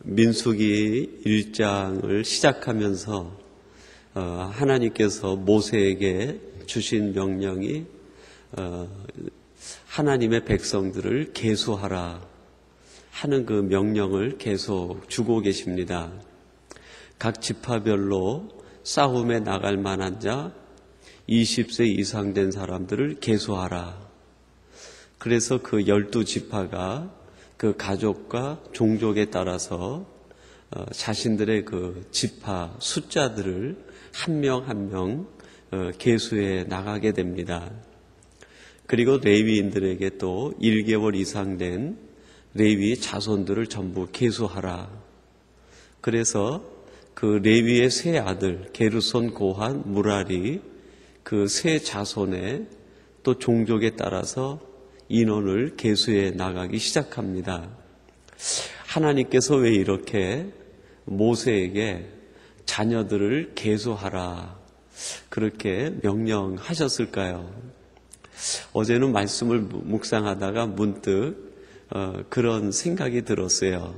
민수기 1장을 시작하면서 하나님께서 모세에게 주신 명령이 하나님의 백성들을 계수하라 하는 그 명령을 계속 주고 계십니다. 각 지파별로 싸움에 나갈 만한 자 20세 이상 된 사람들을 계수하라. 그래서 그 12지파가 그 가족과 종족에 따라서 자신들의 그 지파 숫자들을 한 명 한 명 계수해 나가게 됩니다. 그리고 레위인들에게 또 1개월 이상 된 레위 자손들을 전부 계수하라. 그래서 그 레위의 세 아들 게르손, 고한, 무라리 그 세 자손의 또 종족에 따라서 인원을 계수해 나가기 시작합니다. 하나님께서 왜 이렇게 모세에게 자녀들을 계수하라 그렇게 명령하셨을까요? 어제는 말씀을 묵상하다가 문득 그런 생각이 들었어요.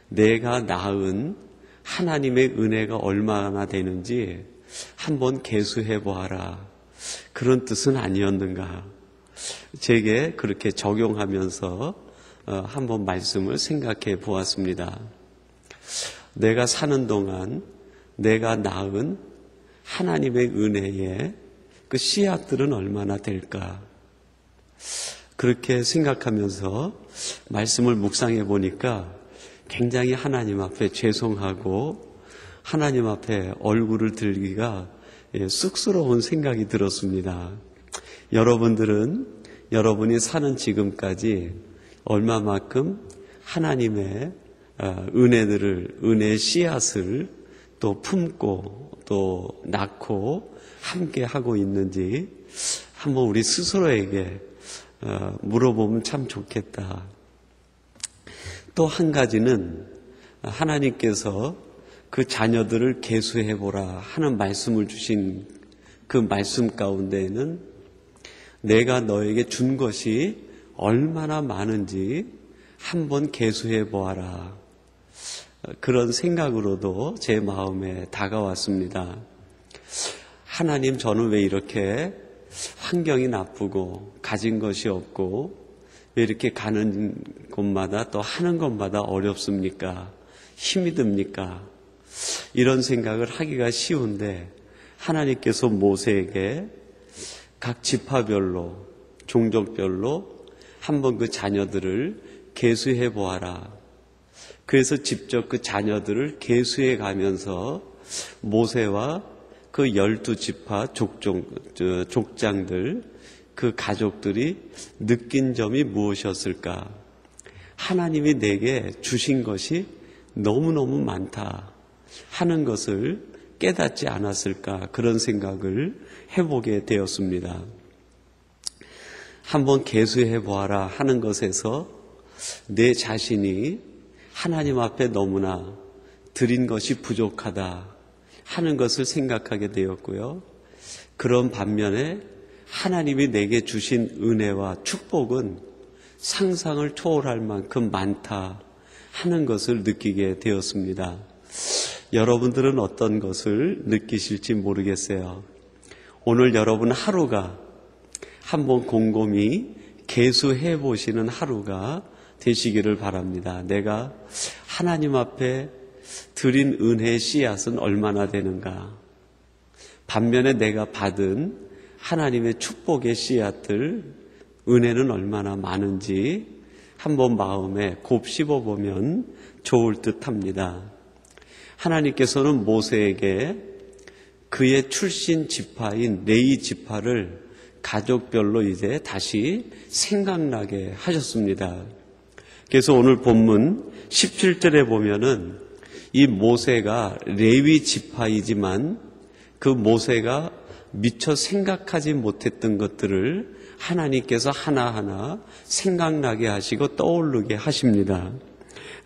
내가 낳은 하나님의 은혜가 얼마나 되는지 한번 계수해 보아라. 그런 뜻은 아니었는가? 제게 그렇게 적용하면서 한번 말씀을 생각해 보았습니다. 내가 사는 동안 내가 낳은 하나님의 은혜의 그 씨앗들은 얼마나 될까? 그렇게 생각하면서 말씀을 묵상해 보니까 굉장히 하나님 앞에 죄송하고 하나님 앞에 얼굴을 들기가 쑥스러운 생각이 들었습니다. 여러분들은 여러분이 사는 지금까지 얼마만큼 하나님의 은혜의 씨앗을 또 품고 또 낳고 함께 하고 있는지 한번 우리 스스로에게 물어보면 참 좋겠다. 또 한 가지는 하나님께서 그 자녀들을 계수해보라 하는 말씀을 주신 그 말씀 가운데에는 내가 너에게 준 것이 얼마나 많은지 한번 계수해보아라. 그런 생각으로도 제 마음에 다가왔습니다. 하나님, 저는 왜 이렇게 환경이 나쁘고 가진 것이 없고 왜 이렇게 가는 곳마다 또 하는 것마다 어렵습니까? 힘이 듭니까? 이런 생각을 하기가 쉬운데 하나님께서 모세에게 각 지파별로 종족별로 한번 그 자녀들을 계수해 보아라. 그래서 직접 그 자녀들을 계수해 가면서 모세와 그 12지파 족장들 그 가족들이 느낀 점이 무엇이었을까? 하나님이 내게 주신 것이 너무너무 많다 하는 것을 깨닫지 않았을까? 그런 생각을 해보게 되었습니다. 한번 계수해 보아라 하는 것에서 내 자신이 하나님 앞에 너무나 드린 것이 부족하다 하는 것을 생각하게 되었고요. 그런 반면에 하나님이 내게 주신 은혜와 축복은 상상을 초월할 만큼 많다 하는 것을 느끼게 되었습니다. 여러분들은 어떤 것을 느끼실지 모르겠어요. 오늘 여러분 하루가 한번 곰곰이 계수해 보시는 하루가 되시기를 바랍니다. 내가 하나님 앞에 드린 은혜의 씨앗은 얼마나 되는가? 반면에 내가 받은 하나님의 축복의 씨앗들, 은혜는 얼마나 많은지 한번 마음에 곱씹어 보면 좋을 듯합니다. 하나님께서는 모세에게 그의 출신 지파인 레위 지파를 가족별로 이제 다시 생각나게 하셨습니다. 그래서 오늘 본문 17절에 보면은 이 모세가 레위 지파이지만 그 모세가 미처 생각하지 못했던 것들을 하나님께서 하나하나 생각나게 하시고 떠오르게 하십니다.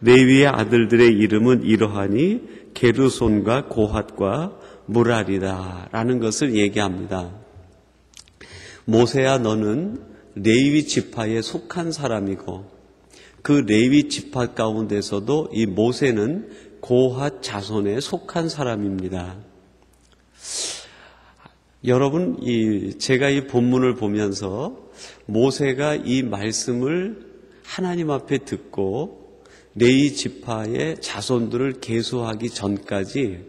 레위의 아들들의 이름은 이러하니 게르손과 고핫과 무라리다 라는 것을 얘기합니다. 모세야, 너는 레위 지파에 속한 사람이고 그 레위 지파 가운데서도 이 모세는 고핫 자손에 속한 사람입니다. 여러분, 제가 이 본문을 보면서 모세가 이 말씀을 하나님 앞에 듣고 레위 지파의 자손들을 계수하기 전까지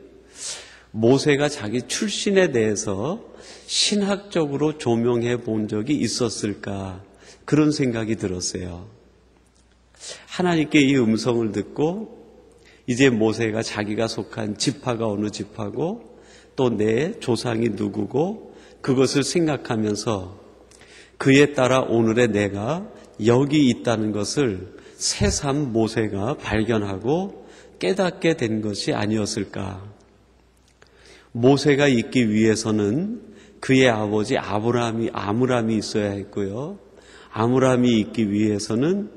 모세가 자기 출신에 대해서 신학적으로 조명해 본 적이 있었을까, 그런 생각이 들었어요. 하나님께 이 음성을 듣고 이제 모세가 자기가 속한 지파가 어느 지파고 또 내 조상이 누구고 그것을 생각하면서 그에 따라 오늘의 내가 여기 있다는 것을 새삼 모세가 발견하고 깨닫게 된 것이 아니었을까. 모세가 있기 위해서는 그의 아버지 아므람이 있어야 했고요. 아므람이 있기 위해서는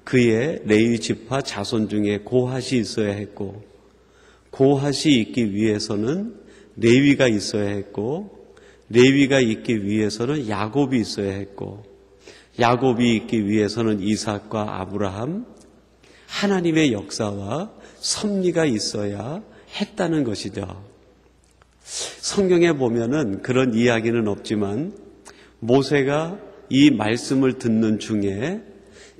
그의 레위 지파 자손 중에 고핫이 있어야 했고, 고핫이 있기 위해서는 레위가 있어야 했고, 레위가 있기 위해서는 야곱이 있어야 했고, 야곱이 있기 위해서는 이삭과 아브라함, 하나님의 역사와 섭리가 있어야 했다는 것이죠. 성경에 보면은 그런 이야기는 없지만 모세가 이 말씀을 듣는 중에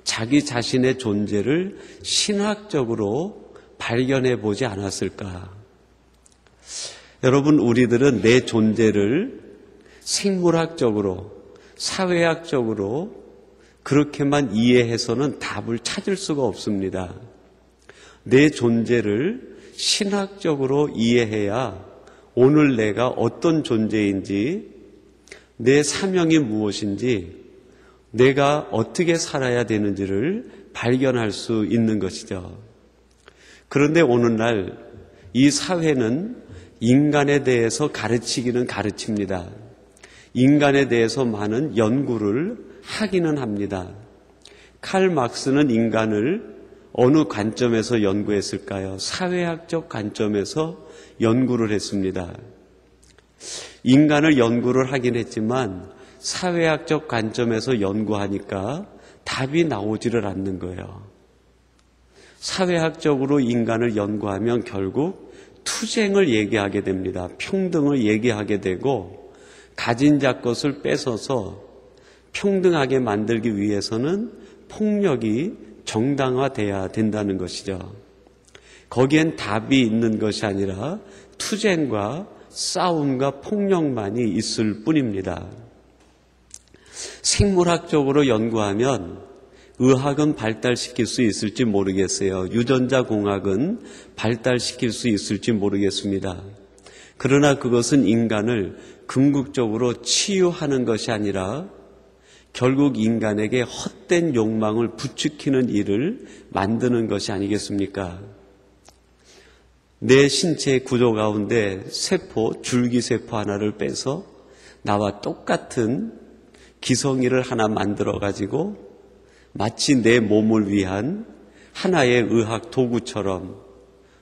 자기 자신의 존재를 신학적으로 발견해 보지 않았을까? 여러분, 우리들은 내 존재를 생물학적으로, 사회학적으로 그렇게만 이해해서는 답을 찾을 수가 없습니다. 내 존재를 신학적으로 이해해야 오늘 내가 어떤 존재인지, 내 사명이 무엇인지, 내가 어떻게 살아야 되는지를 발견할 수 있는 것이죠. 그런데 오늘날 이 사회는 인간에 대해서 가르치기는 가르칩니다. 인간에 대해서 많은 연구를 하기는 합니다. 칼 막스는 인간을 어느 관점에서 연구했을까요? 사회학적 관점에서 연구를 했습니다. 인간을 연구를 하긴 했지만 사회학적 관점에서 연구하니까 답이 나오지를 않는 거예요. 사회학적으로 인간을 연구하면 결국 투쟁을 얘기하게 됩니다. 평등을 얘기하게 되고, 가진 자 것을 뺏어서 평등하게 만들기 위해서는 폭력이 정당화돼야 된다는 것이죠. 거기엔 답이 있는 것이 아니라 투쟁과 싸움과 폭력만이 있을 뿐입니다. 생물학적으로 연구하면 의학은 발달시킬 수 있을지 모르겠어요. 유전자 공학은 발달시킬 수 있을지 모르겠습니다. 그러나 그것은 인간을 궁극적으로 치유하는 것이 아니라 결국 인간에게 헛된 욕망을 부추기는 일을 만드는 것이 아니겠습니까? 내 신체의 구조 가운데 세포, 줄기세포 하나를 빼서 나와 똑같은 기성이를 하나 만들어가지고 마치 내 몸을 위한 하나의 의학 도구처럼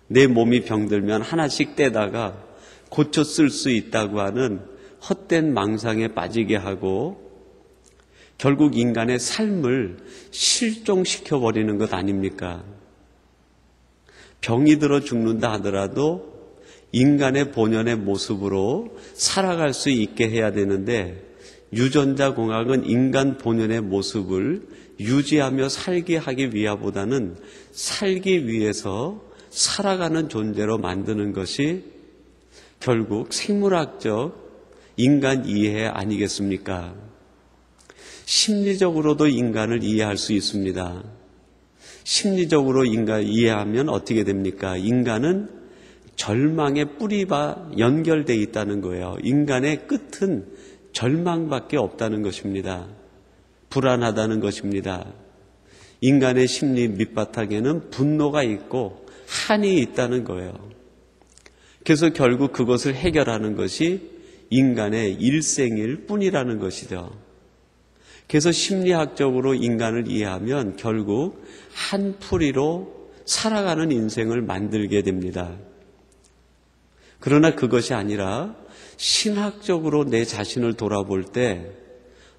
내 몸이 병들면 하나씩 떼다가 고쳐 쓸 수 있다고 하는 헛된 망상에 빠지게 하고 결국 인간의 삶을 실종시켜버리는 것 아닙니까? 병이 들어 죽는다 하더라도 인간의 본연의 모습으로 살아갈 수 있게 해야 되는데 유전자 공학은 인간 본연의 모습을 유지하며 살게 하기 위하보다는 살기 위해서 살아가는 존재로 만드는 것이 결국 생물학적 인간 이해 아니겠습니까? 심리적으로도 인간을 이해할 수 있습니다. 심리적으로 인간을 이해하면 어떻게 됩니까? 인간은 절망의 뿌리와 연결되어 있다는 거예요. 인간의 끝은 절망밖에 없다는 것입니다. 불안하다는 것입니다. 인간의 심리 밑바탕에는 분노가 있고 한이 있다는 거예요. 그래서 결국 그것을 해결하는 것이 인간의 일생일 뿐이라는 것이죠. 그래서 심리학적으로 인간을 이해하면 결국 한 풀이로 살아가는 인생을 만들게 됩니다. 그러나 그것이 아니라 신학적으로 내 자신을 돌아볼 때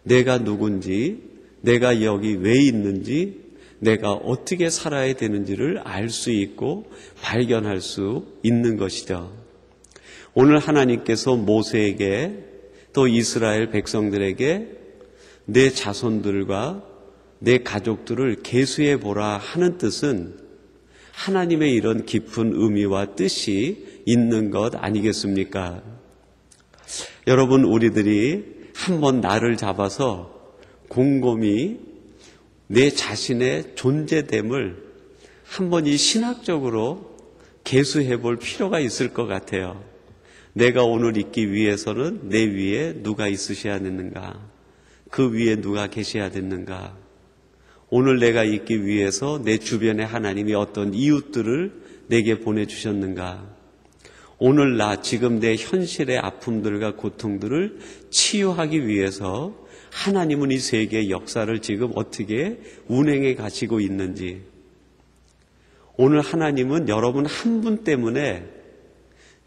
내가 누군지, 내가 여기 왜 있는지, 내가 어떻게 살아야 되는지를 알 수 있고 발견할 수 있는 것이죠. 오늘 하나님께서 모세에게 또 이스라엘 백성들에게 내 자손들과 내 가족들을 계수해 보라 하는 뜻은 하나님의 이런 깊은 의미와 뜻이 있는 것 아니겠습니까? 여러분, 우리들이 한번 나를 잡아서 곰곰이 내 자신의 존재됨을 한번 이 신학적으로 계수해 볼 필요가 있을 것 같아요. 내가 오늘 있기 위해서는 내 위에 누가 있으셔야 되는가? 그 위에 누가 계셔야 되는가? 오늘 내가 있기 위해서 내 주변에 하나님이 어떤 이웃들을 내게 보내주셨는가? 오늘 지금 내 현실의 아픔들과 고통들을 치유하기 위해서 하나님은 이 세계의 역사를 지금 어떻게 운행해 가시고 있는지, 오늘 하나님은 여러분 한 분 때문에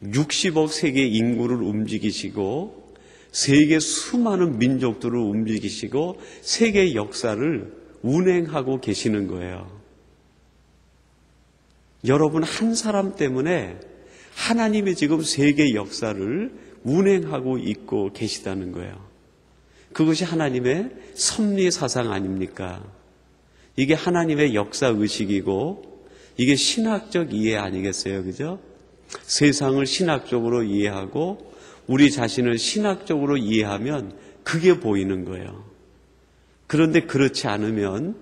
60억 세계 인구를 움직이시고 세계 수많은 민족들을 움직이시고 세계의 역사를 운행하고 계시는 거예요. 여러분 한 사람 때문에 하나님이 지금 세계 역사를 운행하고 있고 계시다는 거예요. 그것이 하나님의 섭리 사상 아닙니까? 이게 하나님의 역사 의식이고 이게 신학적 이해 아니겠어요? 그죠? 세상을 신학적으로 이해하고 우리 자신을 신학적으로 이해하면 그게 보이는 거예요. 그런데 그렇지 않으면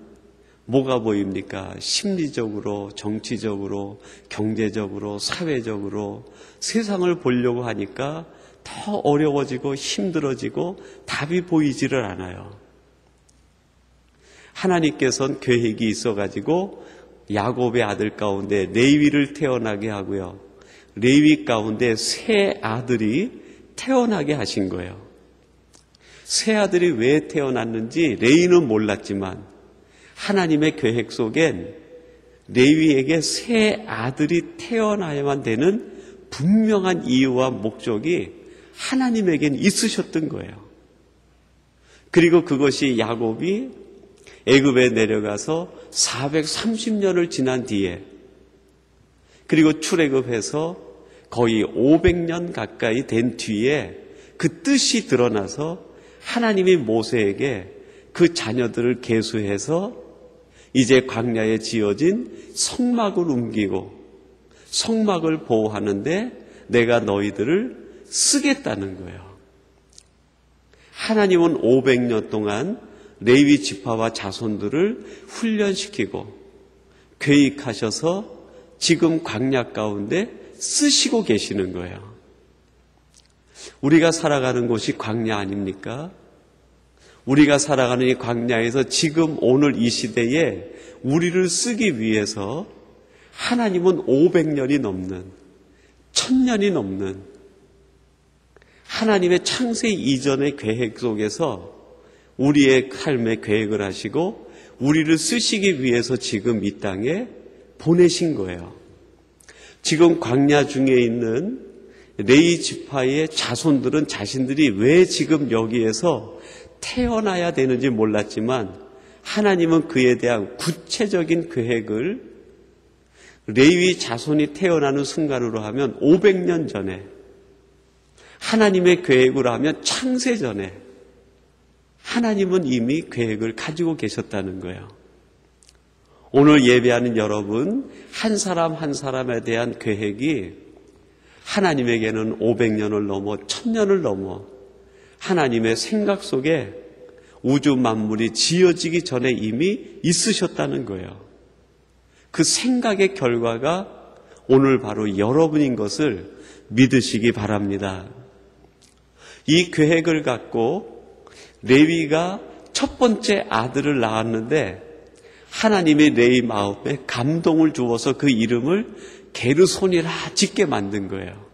뭐가 보입니까? 심리적으로, 정치적으로, 경제적으로, 사회적으로 세상을 보려고 하니까 더 어려워지고 힘들어지고 답이 보이지를 않아요. 하나님께서는 계획이 있어가지고 야곱의 아들 가운데 레위를 태어나게 하고요. 레위 가운데 세 아들이 태어나게 하신 거예요. 세 아들이 왜 태어났는지 레위는 몰랐지만 하나님의 계획 속엔 레위에게 세 아들이 태어나야만 되는 분명한 이유와 목적이 하나님에겐 있으셨던 거예요. 그리고 그것이 야곱이 애굽에 내려가서 430년을 지난 뒤에 그리고 출애굽해서 거의 500년 가까이 된 뒤에 그 뜻이 드러나서 하나님이 모세에게 그 자녀들을 계수해서 이제 광야에 지어진 성막을 옮기고 성막을 보호하는데 내가 너희들을 쓰겠다는 거예요. 하나님은 500년 동안 레위 지파와 자손들을 훈련시키고 계획하셔서 지금 광야 가운데 쓰시고 계시는 거예요. 우리가 살아가는 곳이 광야 아닙니까? 우리가 살아가는 이 광야에서 지금 오늘 이 시대에 우리를 쓰기 위해서 하나님은 500년이 넘는 1000년이 넘는 하나님의 창세 이전의 계획 속에서 우리의 삶의 계획을 하시고 우리를 쓰시기 위해서 지금 이 땅에 보내신 거예요. 지금 광야 중에 있는 레위 지파의 자손들은 자신들이 왜 지금 여기에서 태어나야 되는지 몰랐지만 하나님은 그에 대한 구체적인 계획을 레위 자손이 태어나는 순간으로 하면 500년 전에, 하나님의 계획으로 하면 창세 전에 하나님은 이미 계획을 가지고 계셨다는 거예요. 오늘 예배하는 여러분 한 사람 한 사람에 대한 계획이 하나님에게는 500년을 넘어 1000년을 넘어 하나님의 생각 속에 우주 만물이 지어지기 전에 이미 있으셨다는 거예요. 그 생각의 결과가 오늘 바로 여러분인 것을 믿으시기 바랍니다. 이 계획을 갖고 레위가 첫 번째 아들을 낳았는데 하나님이 레위 마음에 감동을 주어서 그 이름을 게르손이라 짓게 만든 거예요.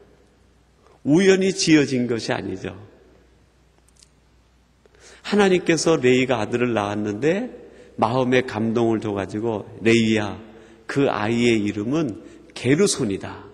우연히 지어진 것이 아니죠. 하나님께서 레위가 아들을 낳았는데 마음에 감동을 줘가지고 레위야, 그 아이의 이름은 게르손이다.